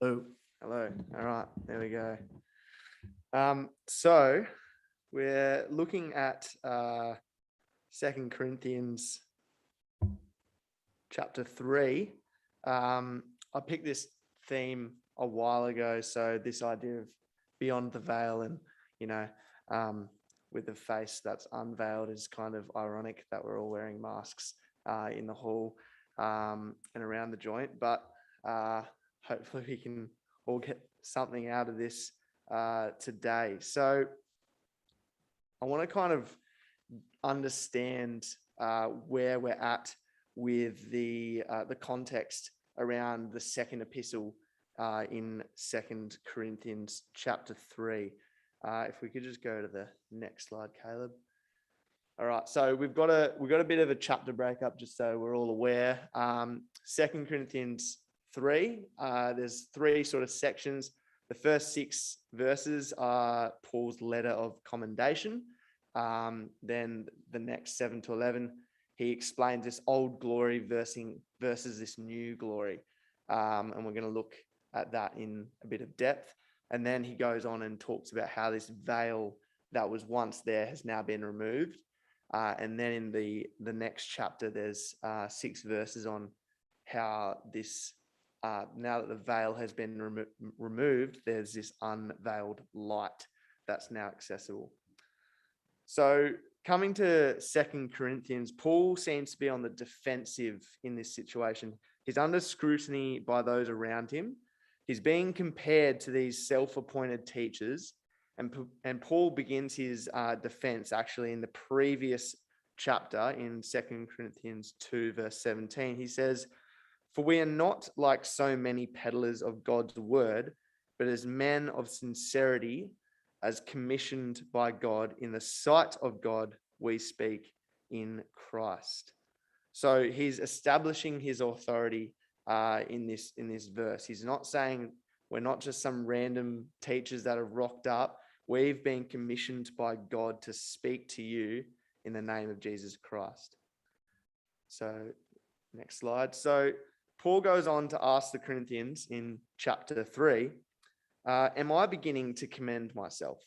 Hello. Hello. All right, there we go. So we're looking at 2 Corinthians chapter 3. I picked this theme a while ago. So this idea of beyond the veil and, with the face that's unveiled is kind of ironic that we're all wearing masks in the hall and around the joint. But hopefully we can all get something out of this today. So I want to kind of understand where we're at with the context around the second epistle in 2 Corinthians chapter 3. If we could just go to the next slide, Caleb. All right, so we've got a bit of a chapter breakup, just so we're all aware. 2 Corinthians 3, there's 3 sort of sections. The first 6 verses are Paul's letter of commendation. Then the next 7 to 11, he explains this old glory versus this new glory. And we're going to look at that in a bit of depth. And then he goes on and talks about how this veil that was once there has now been removed. And then in the next chapter, there's 6 verses on how this, now that the veil has been removed, there's this unveiled light that's now accessible. So coming to 2 Corinthians, Paul seems to be on the defensive in this situation. He's under scrutiny by those around him. He's being compared to these self-appointed teachers. And Paul begins his defense actually in the previous chapter in 2 Corinthians 2, verse 17. He says, "For we are not like so many peddlers of God's word, but as men of sincerity, as commissioned by God, in the sight of God, we speak in Christ." So he's establishing his authority in this verse. He's not saying we're not just some random teachers that have rocked up. We've been commissioned by God to speak to you in the name of Jesus Christ. So next slide. So Paul goes on to ask the Corinthians in chapter 3, am I beginning to commend myself?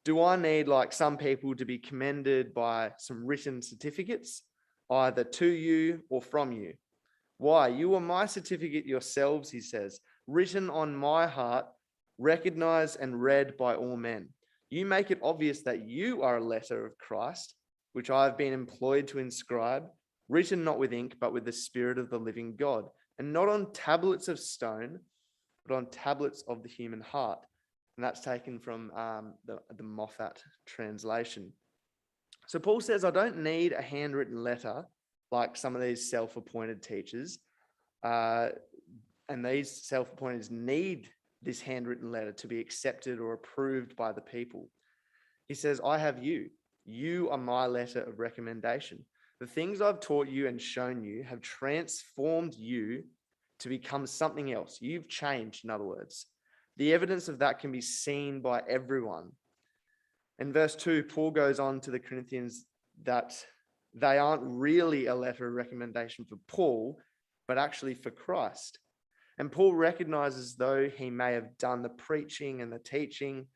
Do I need, like some people, to be commended by some written certificates, either to you or from you? Why? You are my certificate yourselves, he says, written on my heart, recognized and read by all men. You make it obvious that you are a letter of Christ, which I have been employed to inscribe, written not with ink, but with the Spirit of the living God, and not on tablets of stone, but on tablets of the human heart. And that's taken from the Moffat translation. So Paul says, I don't need a handwritten letter like some of these self-appointed teachers. And these self-appointeds need this handwritten letter to be accepted or approved by the people. He says, I have you. You are my letter of recommendation. The things I've taught you and shown you have transformed you to become something else. You've changed, in other words. The evidence of that can be seen by everyone. In verse 2, Paul goes on to the Corinthians that they aren't really a letter of recommendation for Paul, but actually for Christ. And Paul recognizes, though he may have done the preaching and the teaching,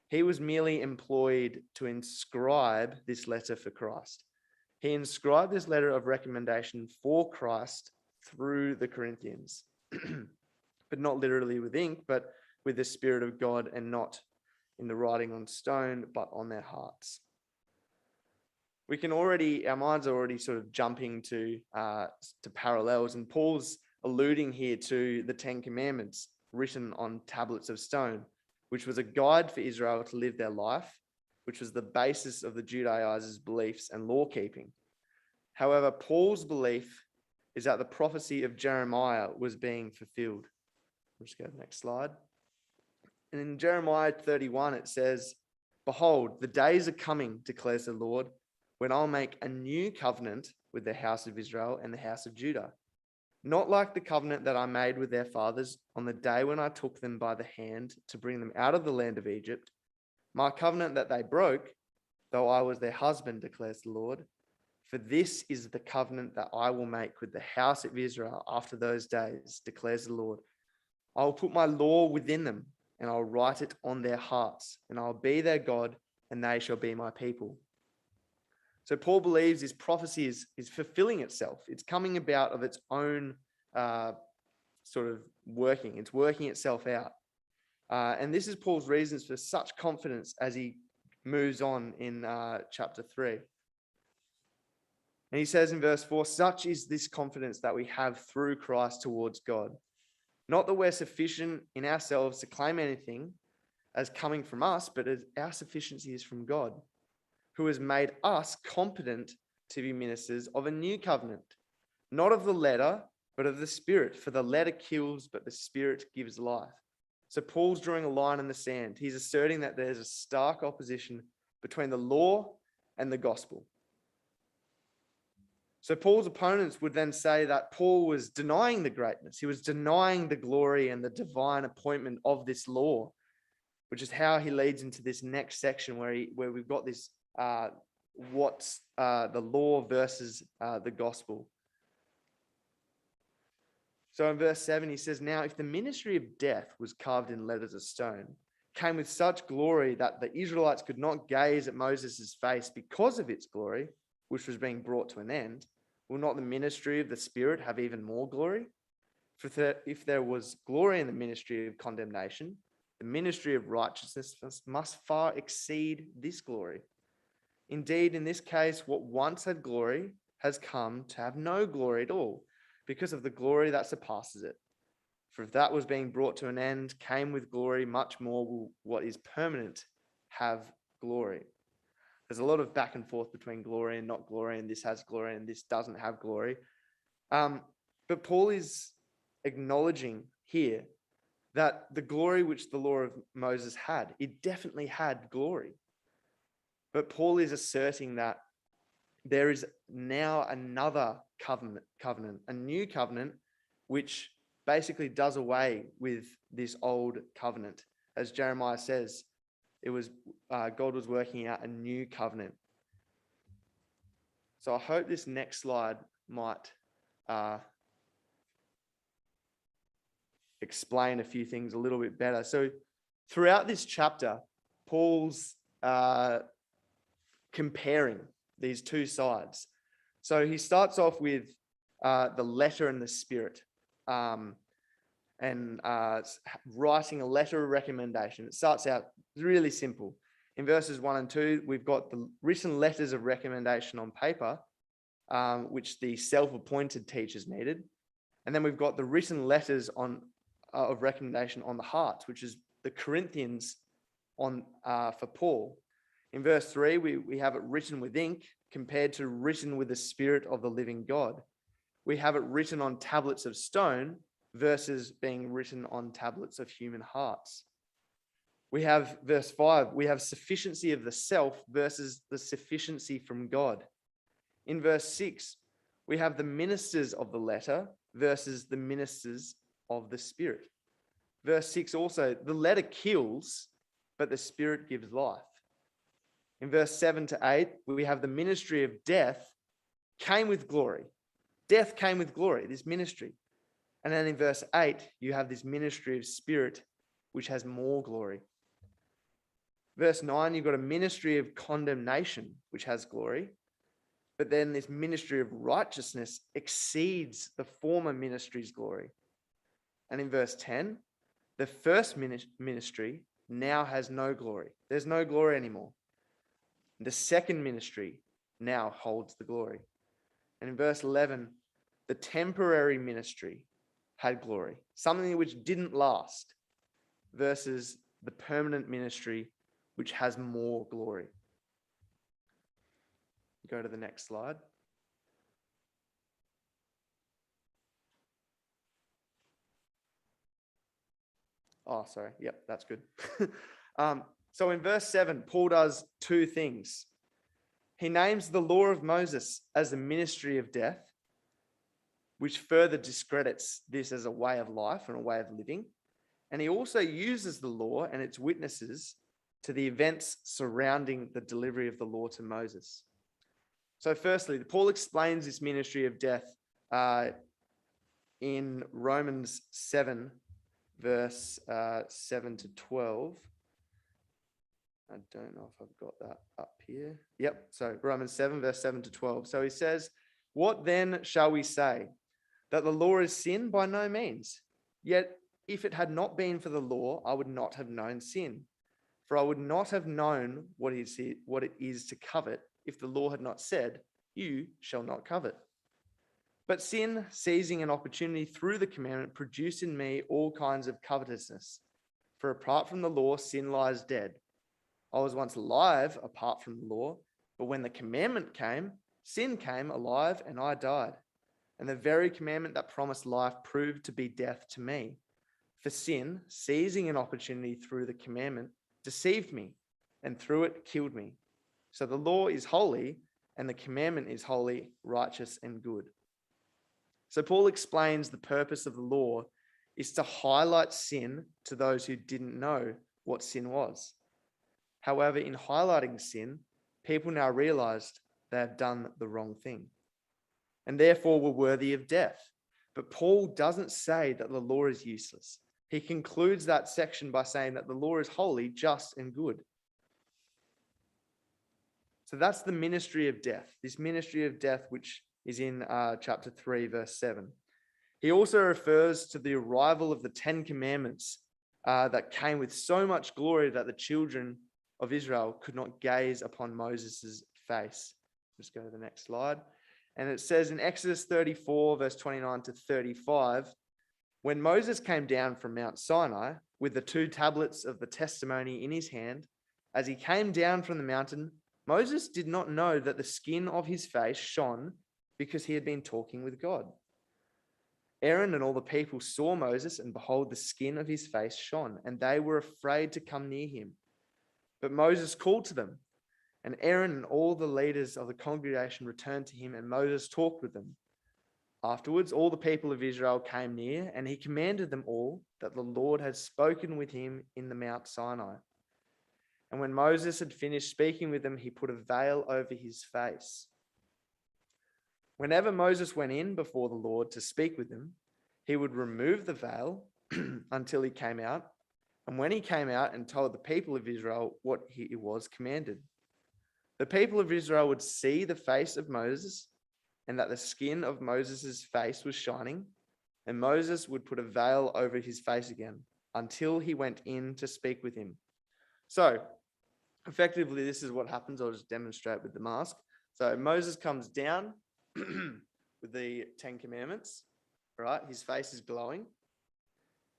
he was merely employed to inscribe this letter for Christ. He inscribed this letter of recommendation for Christ through the Corinthians, but not literally with ink, but with the Spirit of God, and not in the writing on stone, but on their hearts. Our minds are already sort of jumping to parallels, and Paul's alluding here to the 10 Commandments written on tablets of stone, which was a guide for Israel to live their life, which was the basis of the Judaizers' beliefs and law keeping. However, Paul's belief is that the prophecy of Jeremiah was being fulfilled. Let's go to the next slide. And in Jeremiah 31, it says, "Behold, the days are coming, declares the Lord, when I'll make a new covenant with the house of Israel and the house of Judah, not like the covenant that I made with their fathers on the day when I took them by the hand to bring them out of the land of Egypt, my covenant that they broke, though I was their husband, declares the Lord. For this is the covenant that I will make with the house of Israel after those days, declares the Lord. I will put my law within them, and I'll write it on their hearts, and I'll be their God, and they shall be my people. So Paul believes this prophecy is fulfilling itself. It's coming about of its own sort of working. It's working itself out. And this is Paul's reasons for such confidence as he moves on in chapter 3. And he says in verse 4, such is this confidence that we have through Christ towards God. Not that we're sufficient in ourselves to claim anything as coming from us, but as our sufficiency is from God, who has made us competent to be ministers of a new covenant, not of the letter, but of the Spirit. For the letter kills, but the Spirit gives life. So Paul's drawing a line in the sand. He's asserting that there's a stark opposition between the law and the gospel. So Paul's opponents would then say that Paul was denying the greatness. He was denying the glory and the divine appointment of this law, which is how he leads into this next section where we've got this what's the law versus the gospel. So in verse 7, he says, now if the ministry of death was carved in letters of stone, came with such glory that the Israelites could not gaze at Moses' face because of its glory, which was being brought to an end, will not the ministry of the Spirit have even more glory? For if there was glory in the ministry of condemnation, the ministry of righteousness must far exceed this glory. Indeed, in this case, what once had glory has come to have no glory at all, because of the glory that surpasses it. For if that was being brought to an end, came with glory, much more will what is permanent have glory. There's a lot of back and forth between glory and not glory, and this has glory and this doesn't have glory. But Paul is acknowledging here that the glory which the law of Moses had, it definitely had glory. But Paul is asserting that there is now another covenant, a new covenant, which basically does away with this old covenant. As Jeremiah says, it was God was working out a new covenant. So I hope this next slide might explain a few things a little bit better. So throughout this chapter, Paul's comparing these two sides. So he starts off with the letter and the Spirit, and writing a letter of recommendation. It starts out really simple. In verses 1 and 2, we've got the written letters of recommendation on paper, which the self-appointed teachers needed. And then we've got the written letters of recommendation on the hearts, which is the Corinthians for Paul. In verse 3, we have it written with ink compared to written with the Spirit of the living God. We have it written on tablets of stone versus being written on tablets of human hearts. We have verse 5, we have sufficiency of the self versus the sufficiency from God. In verse 6, we have the ministers of the letter versus the ministers of the Spirit. Verse 6 also, the letter kills, but the Spirit gives life. In verse 7 to 8, we have the ministry of death came with glory. Death came with glory, this ministry. And then in verse 8, you have this ministry of Spirit, which has more glory. Verse 9, you've got a ministry of condemnation, which has glory. But then this ministry of righteousness exceeds the former ministry's glory. And in verse 10, the first ministry now has no glory. There's no glory anymore. The second ministry now holds the glory. And in verse 11, the temporary ministry had glory, something which didn't last, versus the permanent ministry which has more glory. Go to the next slide. Oh, sorry. Yep, that's good. So in verse 7, Paul does two things. He names the law of Moses as the ministry of death, which further discredits this as a way of life and a way of living. And he also uses the law and its witnesses to the events surrounding the delivery of the law to Moses. So firstly, Paul explains this ministry of death in Romans 7, verse 7 to 12. I don't know if I've got that up here. Yep. So Romans 7, verse 7 to 12. So he says, "What then shall we say? That the law is sin? By no means. Yet if it had not been for the law, I would not have known sin. For I would not have known what it is to covet if the law had not said, 'You shall not covet.' But sin, seizing an opportunity through the commandment, produced in me all kinds of covetousness. For apart from the law, sin lies dead. I was once alive apart from the law, but when the commandment came, sin came alive and I died. And the very commandment that promised life proved to be death to me. For sin, seizing an opportunity through the commandment, deceived me, and through it killed me. So the law is holy, and the commandment is holy, righteous, and good." So Paul explains the purpose of the law is to highlight sin to those who didn't know what sin was. However, in highlighting sin, people now realized they have done the wrong thing and therefore were worthy of death. But Paul doesn't say that the law is useless. He concludes that section by saying that the law is holy, just, and good. So that's the ministry of death, this ministry of death, which is in chapter 3, verse 7. He also refers to the arrival of the 10 Commandments that came with so much glory that the children of Israel could not gaze upon Moses' face. Just go to the next slide. And it says in Exodus 34, verse 29 to 35, "When Moses came down from Mount Sinai with the 2 tablets of the testimony in his hand, as he came down from the mountain, Moses did not know that the skin of his face shone because he had been talking with God. Aaron and all the people saw Moses, and behold, the skin of his face shone, and they were afraid to come near him. But Moses called to them, and Aaron and all the leaders of the congregation returned to him, and Moses talked with them. Afterwards, all the people of Israel came near, and he commanded them all that the Lord had spoken with him in the Mount Sinai. And when Moses had finished speaking with them, he put a veil over his face. Whenever Moses went in before the Lord to speak with him, he would remove the veil until he came out. And when he came out and told the people of Israel what he was commanded, the people of Israel would see the face of Moses, and that the skin of Moses' face was shining, and Moses would put a veil over his face again until he went in to speak with him." So, effectively, this is what happens. I'll just demonstrate with the mask. So Moses comes down with the 10 Commandments, right? His face is glowing,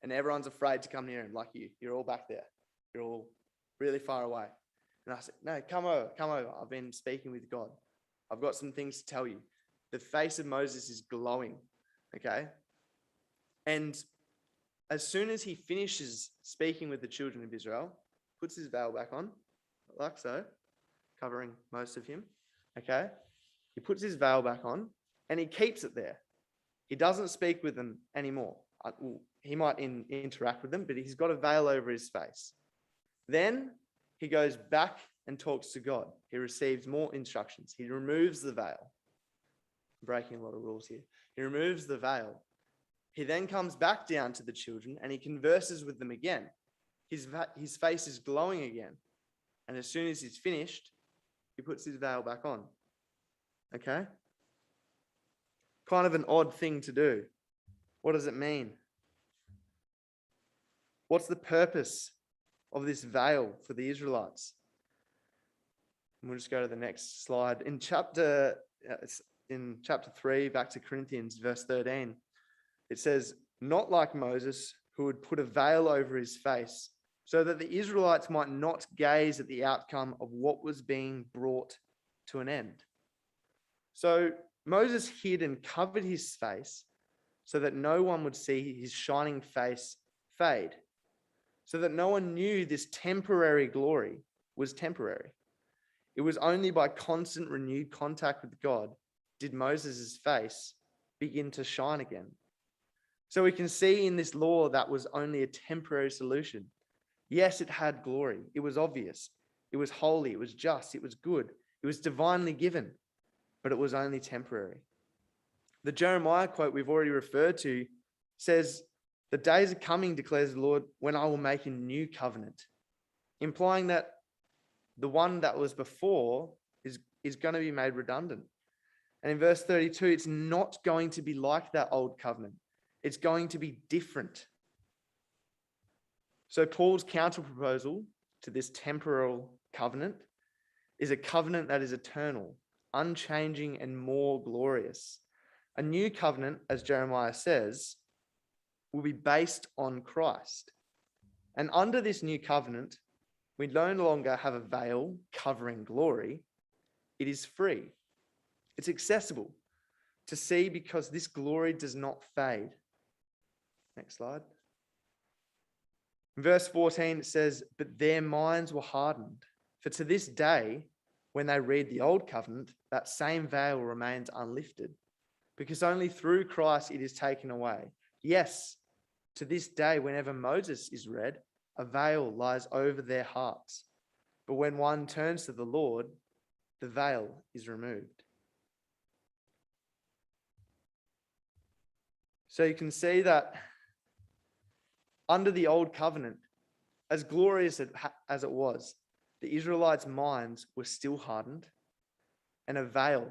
and everyone's afraid to come near him, like you. You're all back there. You're all really far away. And I said, "No, come over. I've been speaking with God. I've got some things to tell you." The face of Moses is glowing, okay? And as soon as he finishes speaking with the children of Israel, puts his veil back on, like so, covering most of him, okay? He puts his veil back on, and he keeps it there. He doesn't speak with them anymore. He might interact with them, but he's got a veil over his face. Then he goes back and talks to God. He receives more instructions. He removes the veil. I'm breaking a lot of rules here. He removes the veil. He then comes back down to the children and he converses with them again. His face is glowing again. And as soon as he's finished, he puts his veil back on. Okay? Kind of an odd thing to do. What does it mean? What's the purpose of this veil for the Israelites? And we'll just go to the next slide. In chapter 3, back to Corinthians, verse 13, it says, "Not like Moses, who would put a veil over his face, so that the Israelites might not gaze at the outcome of what was being brought to an end." So Moses hid and covered his face so that no one would see his shining face fade, so that no one knew this temporary glory was temporary. It was only by constant renewed contact with God did Moses' face begin to shine again. So we can see in this law that was only a temporary solution. Yes, it had glory. It was obvious. It was holy. It was just. It was good. It was divinely given, but it was only temporary. The Jeremiah quote we've already referred to says, The days are coming, declares the Lord, when I will make a new covenant, implying that the one that was before is going to be made redundant. And in verse 32, it's not going to be like that old covenant. It's going to be different. So Paul's counter proposal to this temporal covenant is a covenant that is eternal, unchanging, and more glorious. A new covenant, as Jeremiah says, will be based on Christ. And under this new covenant, we no longer have a veil covering glory. It is free. It's accessible to see because this glory does not fade. Next slide. In verse 14, it says, but their minds were hardened. For to this day, when they read the old covenant, that same veil remains unlifted, because only through Christ it is taken away. Yes, to this day, whenever Moses is read, a veil lies over their hearts. But when one turns to the Lord, the veil is removed. So you can see that under the old covenant, as glorious as it was, the Israelites' minds were still hardened, and a veil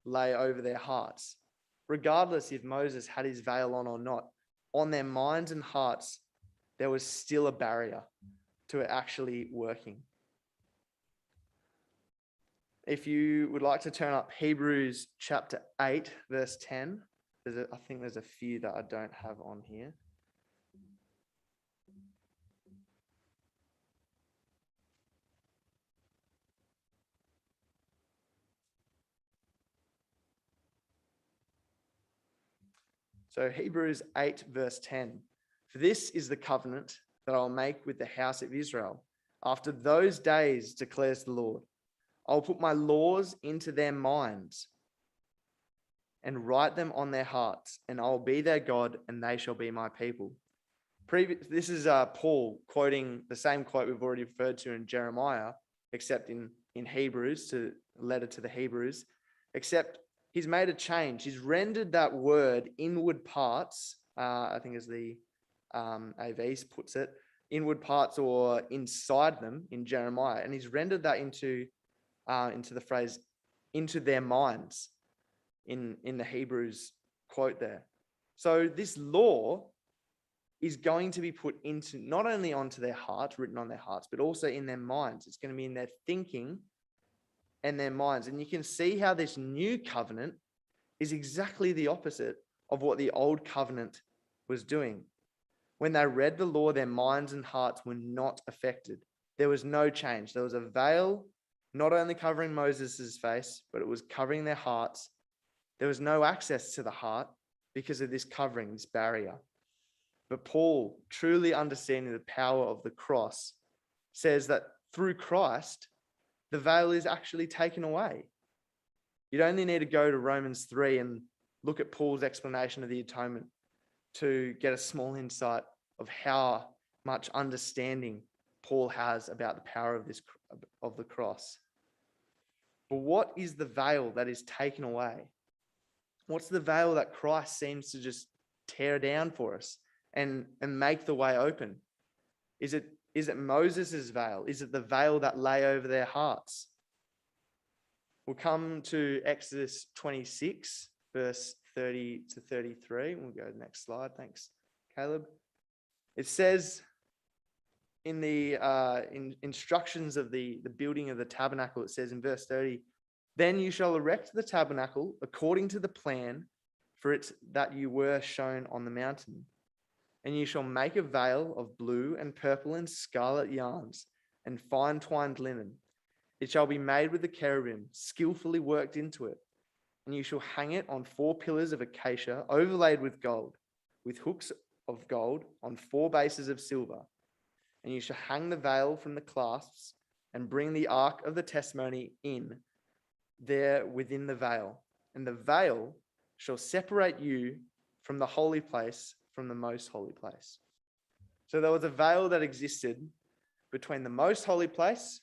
lay over their hearts. Regardless if Moses had his veil on or not, on their minds and hearts, there was still a barrier to it actually working. If you would like to turn up Hebrews chapter 8, verse 10, I think there's a few that I don't have on here. So Hebrews 8, verse 10. For this is the covenant that I'll make with the house of Israel. After those days, declares the Lord, I'll put my laws into their minds and write them on their hearts, and I'll be their God, and they shall be my people. This is Paul quoting the same quote we've already referred to in Jeremiah, except in Hebrews, to letter to the Hebrews, except he's made a change. He's rendered that word inward parts, I think as the AV puts it, inward parts or inside them in Jeremiah, and he's rendered that into the phrase into their minds in the Hebrews quote there. So this law is going to be put into not only onto their hearts, written on their hearts, but also in their minds. It's going to be in their thinking and their minds. And you can see how this new covenant is exactly the opposite of what the old covenant was doing. When they read the law, their minds and hearts were not affected. There was no change. There was a veil not only covering Moses' face, but it was covering their hearts. There was no access to the heart because of this covering, this barrier. But Paul, truly understanding the power of the cross, says that through Christ, the veil is actually taken away. You'd only need to go to Romans 3 and look at Paul's explanation of the atonement to get a small insight of how much understanding Paul has about the power of the cross. But what is the veil that is taken away? What's the veil that Christ seems to just tear down for us and make the way open? Is it Moses' veil? Is it the veil that lay over their hearts? We'll come to Exodus 26, verse 30 to 33. We'll go to the next slide. Thanks, Caleb. It says in the instructions of the building of the tabernacle, it says in verse 30, then you shall erect the tabernacle according to the plan for it that you were shown on the mountain. And you shall make a veil of blue and purple and scarlet yarns and fine twined linen. It shall be made with the cherubim, skillfully worked into it. And you shall hang it on 4 pillars of acacia overlaid with gold, with hooks of gold on 4 bases of silver. And you shall hang the veil from the clasps and bring the ark of the testimony in there within the veil. And the veil shall separate you from the holy place, from the most holy place. So there was a veil that existed between the most holy place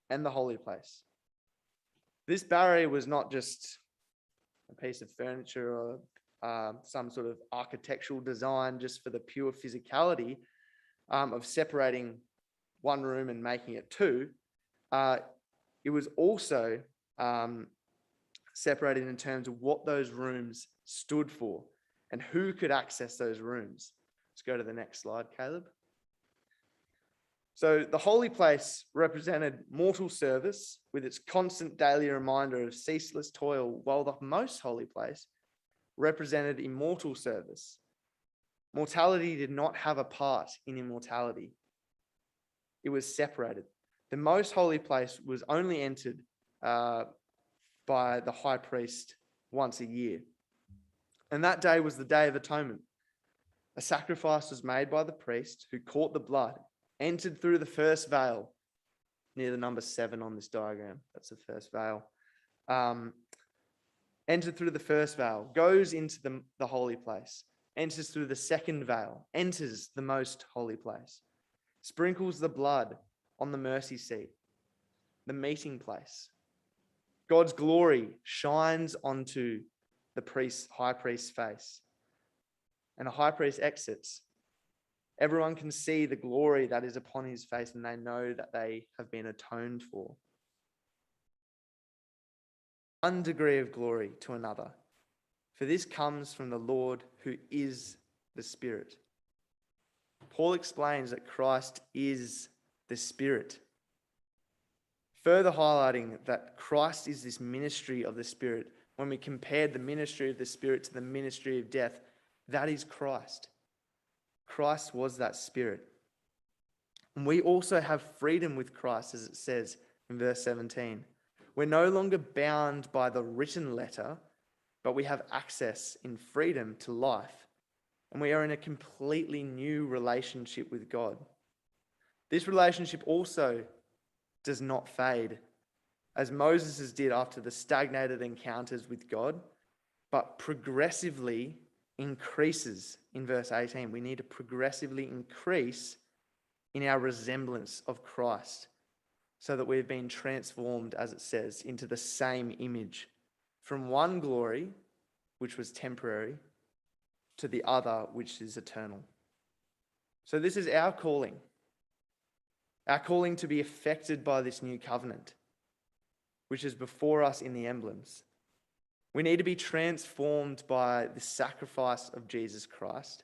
and the holy place. This barrier was not just a piece of furniture or some sort of architectural design just for the pure physicality of separating one room and making it two. It was also separated in terms of what those rooms stood for and who could access those rooms. Let's go to the next slide, Caleb. So the holy place represented mortal service with its constant daily reminder of ceaseless toil, while the most holy place represented immortal service. Mortality did not have a part in immortality. It was separated. The most holy place was only entered by the high priest once a year. And that day was the Day of Atonement. A sacrifice was made by the priest who caught the blood, entered through the first veil, near the number 7 on this diagram. That's the first veil. Entered through the first veil, goes into the holy place, enters through the second veil, enters the most holy place, sprinkles the blood on the mercy seat, the meeting place. God's glory shines onto the high priest's face, and the high priest exits. Everyone can see the glory that is upon his face, and they know that they have been atoned for. One degree of glory to another, for this comes from the Lord who is the Spirit. Paul explains that Christ is the Spirit, further highlighting that Christ is this ministry of the Spirit. When we compared the ministry of the Spirit to the ministry of death, that is Christ. Christ was that Spirit. And we also have freedom with Christ, as it says in verse 17. We're no longer bound by the written letter, but we have access in freedom to life. And we are in a completely new relationship with God. This relationship also does not fade, as Moses did after the stagnated encounters with God, but progressively increases in verse 18. We need to progressively increase in our resemblance of Christ, so that we've been transformed, as it says, into the same image, from one glory, which was temporary, to the other, which is eternal. So this is our calling to be affected by this new covenant, which is before us in the emblems. We need to be transformed by the sacrifice of Jesus Christ.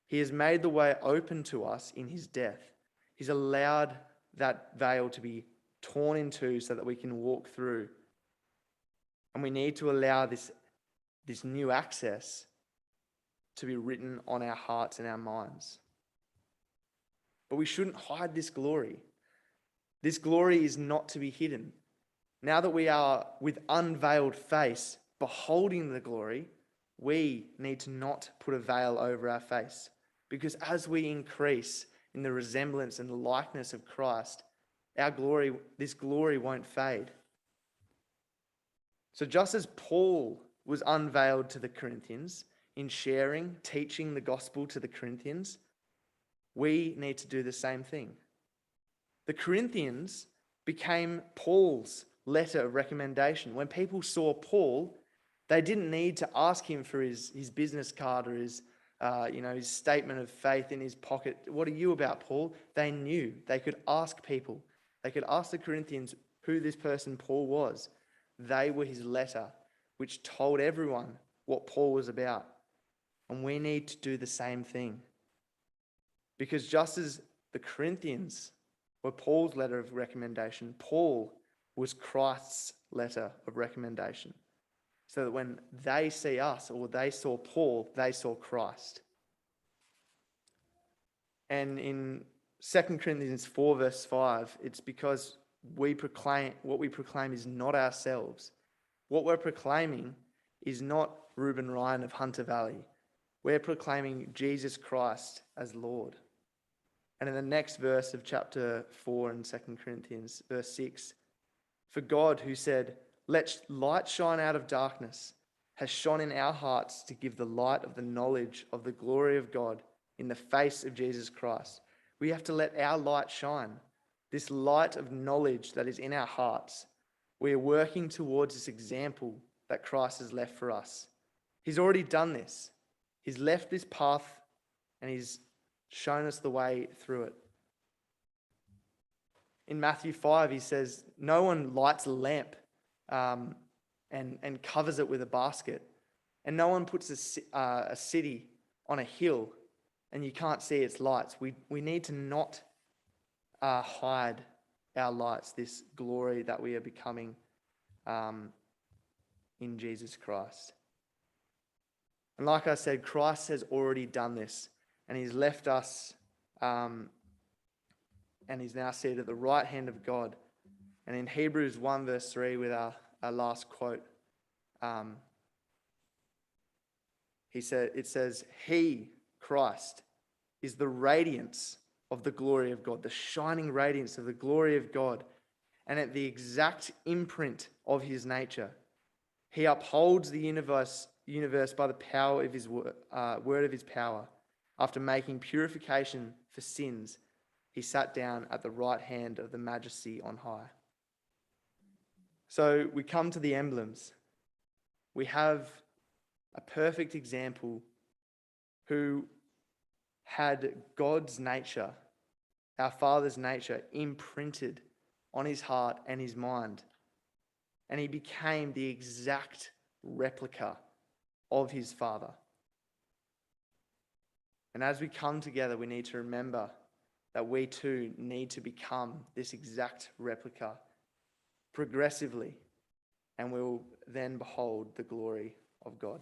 He has made the way open to us in his death. He's allowed that veil to be torn in two so that we can walk through. And we need to allow this new access to be written on our hearts and our minds. But we shouldn't hide this glory. This glory is not to be hidden. Now that we are with unveiled face, beholding the glory, we need to not put a veil over our face. Because as we increase in the resemblance and the likeness of Christ, this glory won't fade. So just as Paul was unveiled to the Corinthians in sharing, teaching the gospel to the Corinthians, we need to do the same thing. The Corinthians became Paul's letter of recommendation. When people saw Paul, they didn't need to ask him for his business card or his statement of faith in his pocket. What are you about, Paul? They knew. They could ask people. They could ask the Corinthians who this person Paul was. They were his letter, which told everyone what Paul was about. And we need to do the same thing. Because just as the Corinthians were Paul's letter of recommendation, Paul was Christ's letter of recommendation. So that when they see us, or they saw Paul, they saw Christ. And in 2 Corinthians 4 verse 5, it's because what we proclaim is not ourselves. What we're proclaiming is not Reuben Ryan of Hunter Valley. We're proclaiming Jesus Christ as Lord. And in the next verse of chapter 4 in 2 Corinthians, verse 6, for God, who said, let light shine out of darkness, has shone in our hearts to give the light of the knowledge of the glory of God in the face of Jesus Christ. We have to let our light shine, this light of knowledge that is in our hearts. We are working towards this example that Christ has left for us. He's already done this. He's left this path and he's shown us the way through it. In Matthew 5, he says, no one lights a lamp and covers it with a basket. And no one puts a city on a hill and you can't see its lights. We need to not hide our lights, this glory that we are becoming in Jesus Christ. And like I said, Christ has already done this, and he's left us, and he's now seated at the right hand of God. And in Hebrews 1 verse 3, with our last quote, it says, he, Christ, is the radiance of the glory of God, the shining radiance of the glory of God, and at the exact imprint of his nature. He upholds the universe by the power of his word of his power. After making purification for sins, he sat down at the right hand of the majesty on high. So we come to the emblems. We have a perfect example who had God's nature, our Father's nature, imprinted on his heart and his mind. And he became the exact replica of his Father. And as we come together, we need to remember that we too need to become this exact replica progressively, and we will then behold the glory of God.